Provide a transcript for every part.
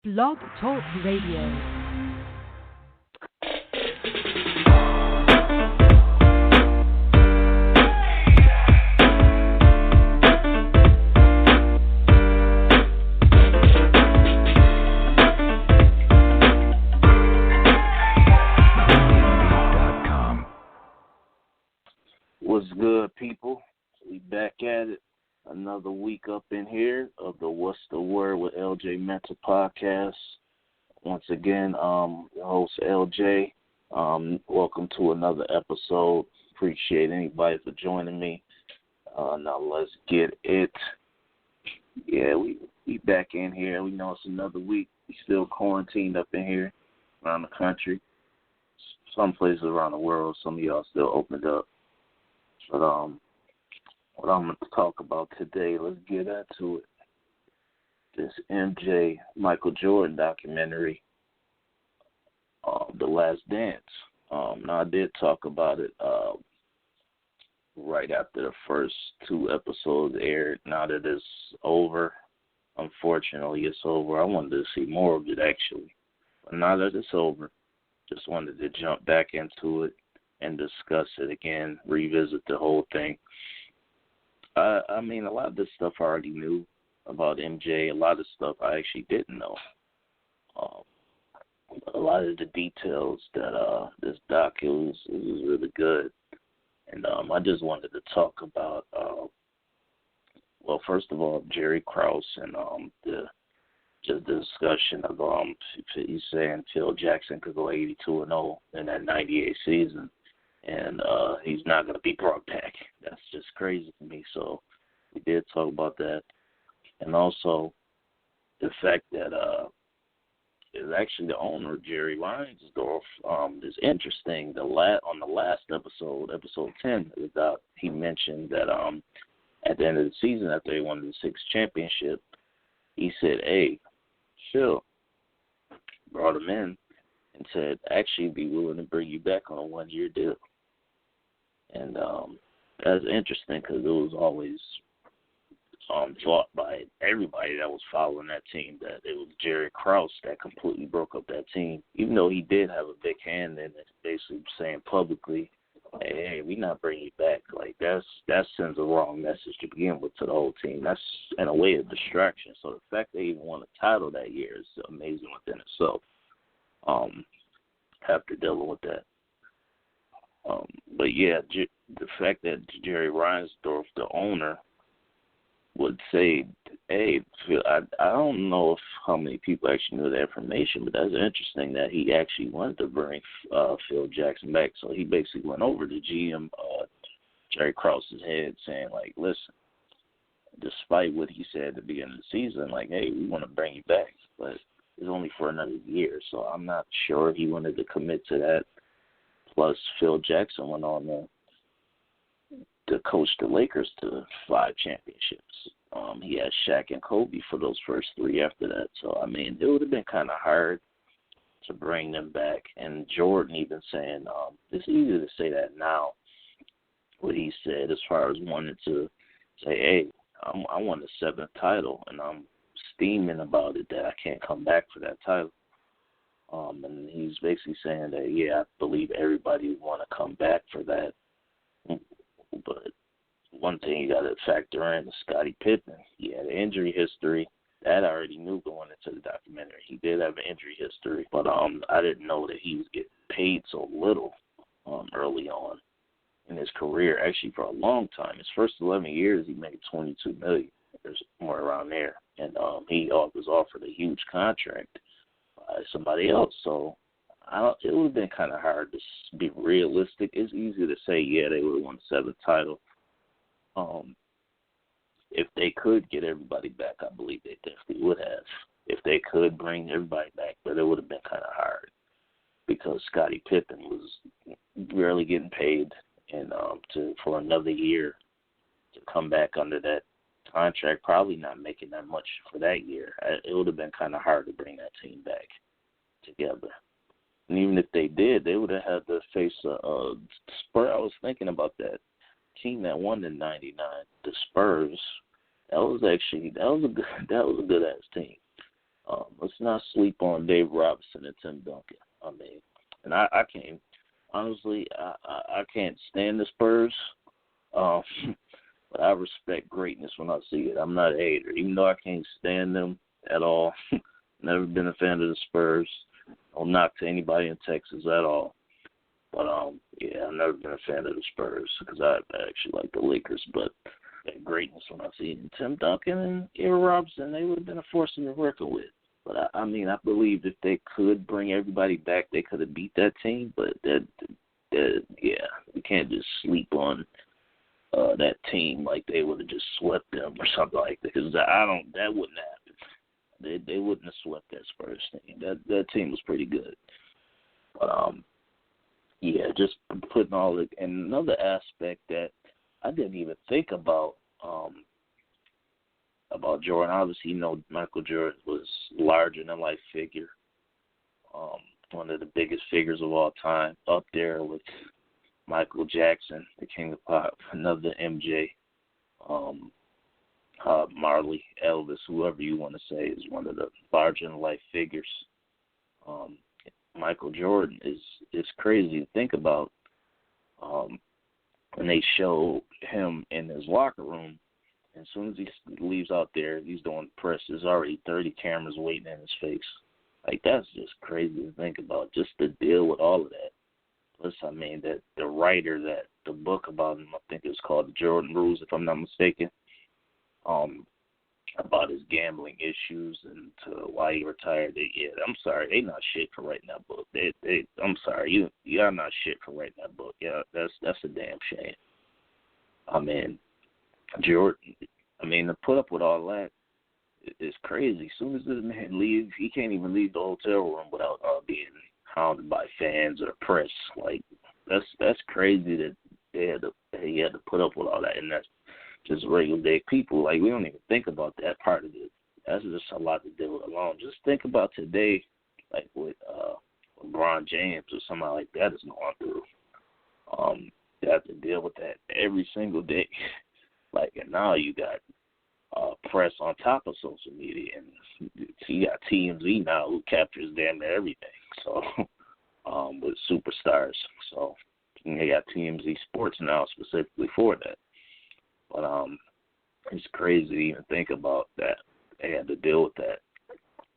Blog Talk Radio. What's good, people? We back at it. Another week up in here of the What's the Word with LJ Mental podcast. Once again, your host LJ. Welcome to another episode. Appreciate anybody for joining me. Now let's get it. Yeah, we back in here. We know it's another week. We still quarantined up in here around the country. Some places around the world. Some of y'all still opened up. But what I'm going to talk about today, let's get into it. This MJ Michael Jordan documentary, The Last Dance. Now I did talk about it right after the first two episodes aired. Now that it's over, unfortunately it's over. I wanted to see more of it actually. But now that it's over, just wanted to jump back into it and discuss it again, revisit the whole thing. I mean, a lot of this stuff I already knew about MJ. A lot of stuff I actually didn't know. A lot of the details that this doc is really good. And I just wanted to talk about, well, first of all, Jerry Krause and the discussion of he's saying Phil Jackson could go 82-0 in that 98 season. And he's not going to be brought back. That's just crazy to me. So we did talk about that. And also the fact that is actually the owner, Jerry Reinsdorf, is interesting. On the last episode 10, he mentioned that at the end of the season, after they won the sixth championship, he said, hey, Phil, brought him in and said, actually be willing to bring you back on a one-year deal. And that's interesting because it was always thought by everybody that was following that team that it was Jerry Krause that completely broke up that team, even though he did have a big hand in it, basically saying publicly, hey, we're not bringing you back. Like, that sends a wrong message to begin with to the whole team. That's, in a way, a distraction. So the fact they even won a title that year is amazing within itself. After dealing with that. But yeah, the fact that Jerry Reinsdorf, the owner, would say, hey, Phil, I don't know how many people actually knew that information, but that's interesting that he actually wanted to bring Phil Jackson back. So he basically went over to GM Jerry Krause's head saying, like, listen, despite what he said at the beginning of the season, like, hey, we want to bring you back, but it's only for another year, so I'm not sure he wanted to commit to that. Plus, Phil Jackson went on to coach the Lakers to 5 championships. He had Shaq and Kobe for those first 3 after that. So, I mean, it would have been kind of hard to bring them back. And Jordan even saying, it's easy to say that now, what he said as far as wanting to say, hey, I won the 7th title, and I'm steaming about it that I can't come back for that title. And he's basically saying that, yeah, I believe everybody would want to come back for that. But one thing you got to factor in is Scottie Pippen. He had an injury history. That I already knew going into the documentary. He did have an injury history, but I didn't know that he was getting paid so little early on in his career. Actually, for a long time, his first 11 years, he made $22 million. There's more around there. And he was offered a huge contract by somebody else. So it would have been kind of hard to be realistic. It's easy to say, yeah, they would have won the 7th title. If they could get everybody back, I believe they definitely would have. If they could bring everybody back, but it would have been kind of hard because Scottie Pippen was barely getting paid, and for another year to come back under that contract, probably not making that much for that year. It would have been kind of hard to bring that team back together. And even if they did, they would have had to face a Spurs. I was thinking about that team that won in '99, the Spurs. That was a good ass team. Let's not sleep on Dave Robinson and Tim Duncan. I mean, and I can't honestly, I can't stand the Spurs, but I respect greatness when I see it. I'm not a hater, even though I can't stand them at all. Never been a fan of the Spurs. No knock to anybody in Texas at all. But yeah, I've never been a fan of the Spurs because I actually like the Lakers. But that greatness when I see it. And Tim Duncan and Aaron Robinson, they would have been a force to be reckoned with. But I mean, I believe if they could bring everybody back, they could have beat that team. But yeah, we can't just sleep on that team like they would have just swept them or something like that. Because that wouldn't happen. They wouldn't have swept that Spurs team. That team was pretty good. But yeah, just putting all the and another aspect that I didn't even think about Jordan. Obviously, Michael Jordan was larger than life figure, one of the biggest figures of all time, up there with Michael Jackson, the King of Pop, another MJ, Marley, Elvis, whoever you want to say is one of the larger than life figures. Michael Jordan is crazy to think about. When they show him in his locker room, as soon as he leaves out there, he's doing press. There's already 30 cameras waiting in his face. Like, that's just crazy to think about, just to deal with all of that. Plus, I mean, that the writer that the book about him, I think it's called The Jordan Rules, if I'm not mistaken, about his gambling issues and to why he retired. I'm sorry, they not shit for writing that book. I'm sorry, y'all not shit for writing that book. Yeah, that's a damn shame. I mean, Jordan, to put up with all that is crazy. As soon as this man leaves, he can't even leave the hotel room without being hounded by fans or the press. Like, that's crazy that he had to put up with all that, and that's just regular day people. Like, we don't even think about that part of it. That's just a lot to deal with alone. Just think about today, like with LeBron James or somebody like that is going through. You have to deal with that every single day. Like, and now you got press on top of social media, and you got TMZ now who captures damn near everything. So, with superstars. So, they got TMZ Sports now specifically for that. But it's crazy to even think about that. They had to deal with that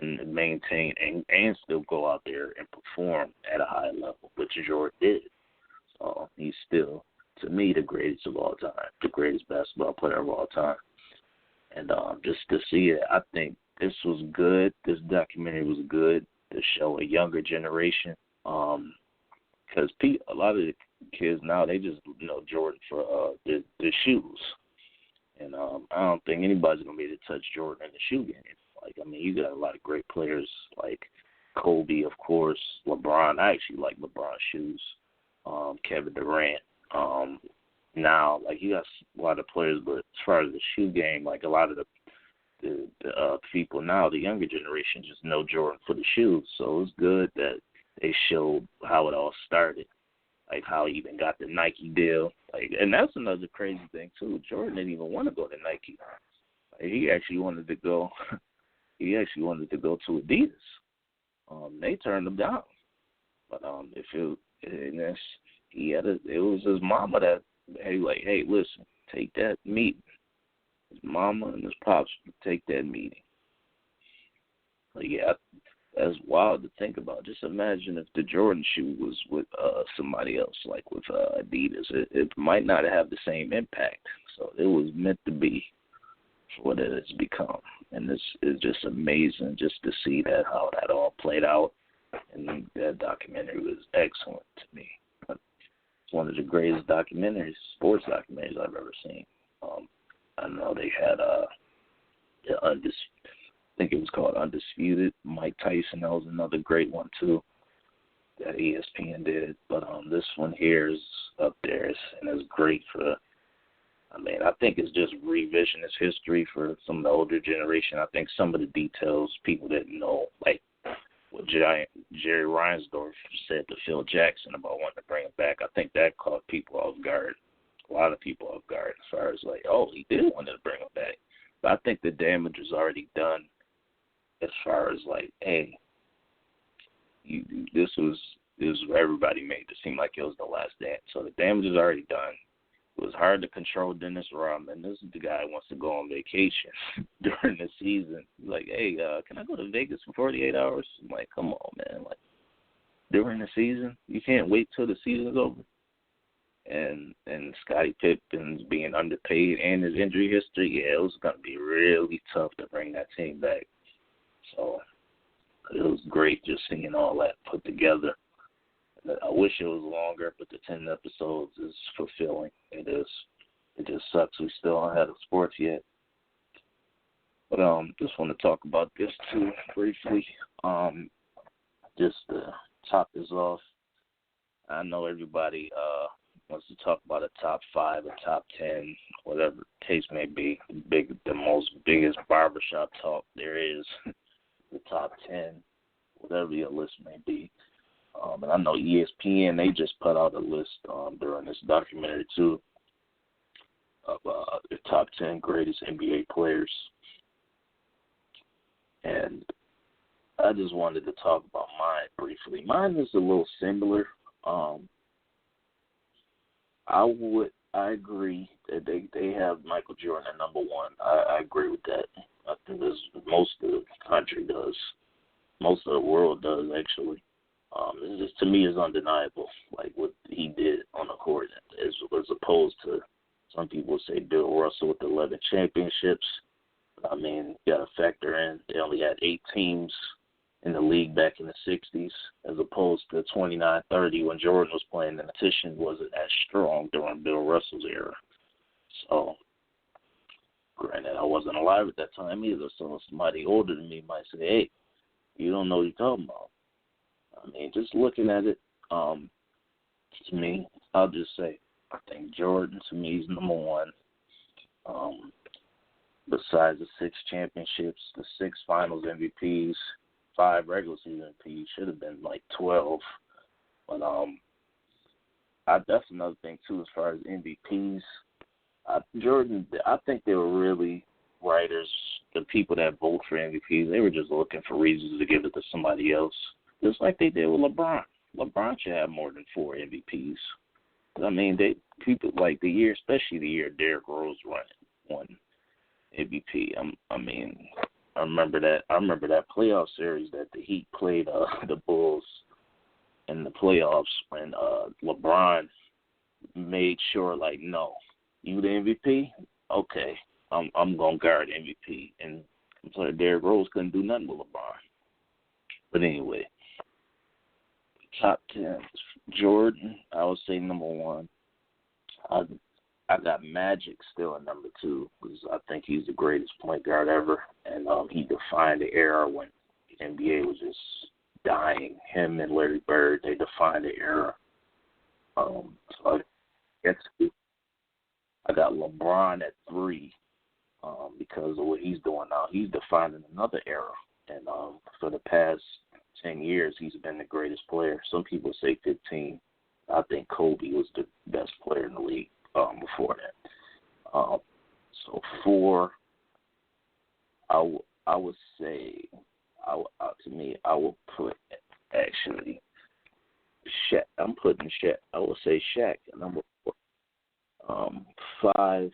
and maintain and still go out there and perform at a high level, which Jordan did. So he's still, to me, the greatest of all time, the greatest basketball player of all time. And just to see it, I think this was good. This documentary was good to show a younger generation. Because a lot of the kids now, they just know Jordan for the shoes. And I don't think anybody's going to be able to touch Jordan in the shoe game. Like, you got a lot of great players like Kobe, of course, LeBron. I actually like LeBron's shoes. Kevin Durant. Now, like, you got a lot of players, but as far as the shoe game, like, a lot of the people now, the younger generation, just know Jordan for the shoes. So it's good that they showed how it all started, like how he even got the Nike deal. Like, and that's another crazy thing too. Jordan didn't even want to go to Nike. Like, he actually wanted to go. He actually wanted to go to Adidas. They turned him down. But it was his mama that hey, listen, take that meeting. His mama and his pops take that meeting. Like, yeah, that's wild to think about. Just imagine if the Jordan shoe was with somebody else, like with Adidas. It might not have the same impact. So it was meant to be for what it has become. And this is just amazing just to see how that all played out. And that documentary was excellent to me. It's one of the greatest sports documentaries I've ever seen. I know they had I think it was called Undisputed. Mike Tyson, that was another great one too that ESPN did. But this one here is up there, and it's great for. I think it's just revisionist history for some of the older generation. I think some of the details people didn't know, like what Jerry Reinsdorf said to Phil Jackson about wanting to bring him back. I think that caught people off guard, a lot of people off guard as far as like, oh, he did want to bring him back. But I think the damage was already done as far as like, hey, this was what everybody made it seem like it was the last dance. So the damage is already done. It was hard to control Dennis Rodman. This is the guy who wants to go on vacation during the season. He's like, hey, can I go to Vegas for 48 hours? I'm like, come on, man. Like, during the season, you can't wait till the season's over. And Scottie Pippen's being underpaid and his injury history, yeah, it was going to be really tough to bring that team back. So it was great just seeing all that put together. I wish it was longer, but the 10 episodes is fulfilling. It is. It just sucks we still don't have the sports yet. But just want to talk about this too briefly. Just to top this off, I know everybody wants to talk about a top 5 or top 10, whatever the case may be. The biggest barbershop talk there is, the top 10, whatever your list may be. And I know ESPN, they just put out a list during this documentary, too, of the top 10 greatest NBA players. And I just wanted to talk about mine briefly. Mine is a little similar. I agree that they have Michael Jordan at number 1. I agree with that. I think most of the country does. Most of the world does, actually. To me, is undeniable, like what he did on the court, as opposed to some people say Bill Russell with 11 championships. I mean, you got to factor in they only had 8 teams in the league back in the 60s, as opposed to 29-30 when Jordan was playing. The competition wasn't as strong during Bill Russell's era. So, granted, I wasn't alive at that time either, so somebody older than me might say, hey, you don't know what you're talking about. I mean, just looking at it, to me, I'll just say, I think Jordan, to me, is number 1. Besides the 6 championships, the 6 finals MVPs, 5 regular season MVPs, should have been like 12. But that's another thing, too, as far as MVPs. Jordan, I think they were really writers, the people that vote for MVPs, they were just looking for reasons to give it to somebody else. Just like they did with LeBron. LeBron should have more than 4 MVPs. I mean, people like the year, especially the year Derrick Rose won MVP. I remember that playoff series that the Heat played the Bulls in the playoffs when LeBron made sure, like, no, you the MVP? Okay, I'm gonna guard MVP, and so Derrick Rose couldn't do nothing with LeBron. But anyway. Top 10, Jordan, I would say number 1. I got Magic still at number 2 because I think he's the greatest point guard ever, and he defined the era when the NBA was just dying. Him and Larry Bird, they defined the era. So I guess I got LeBron at 3 because of what he's doing now. He's defining another era, and for the past 10 years, he's been the greatest player. Some people say 15. I think Kobe was the best player in the league before that. So 4, I would say, to me, I would put actually Shaq. I'm putting Shaq. I would say Shaq at number 4. 5,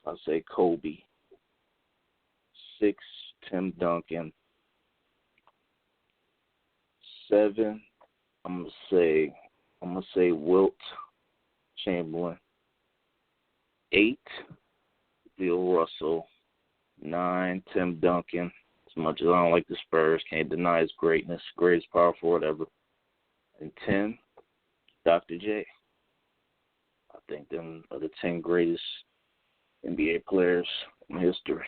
I'll say Kobe. 6, Tim Duncan. 7, I'm gonna say Wilt Chamberlain. 8, Bill Russell. 9, Tim Duncan. As much as I don't like the Spurs, can't deny his greatness, greatest power forward ever. And 10, Dr. J. I think them are the 10 greatest NBA players in history.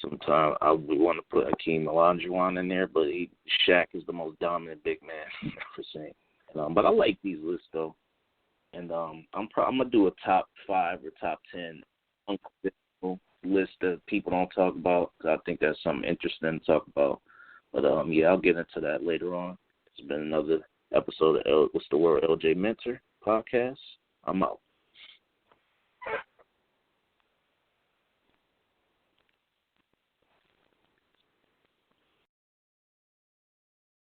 Sometimes I would want to put Hakeem Olajuwon in there, but Shaq is the most dominant big man I've ever seen. But I like these lists though, and I'm gonna do a top 5 or top 10 unconventional list that people don't talk about. Cause I think that's something interesting to talk about. But yeah, I'll get into that later on. It's been another episode of What's the Word, LJ Mentor podcast. I'm out.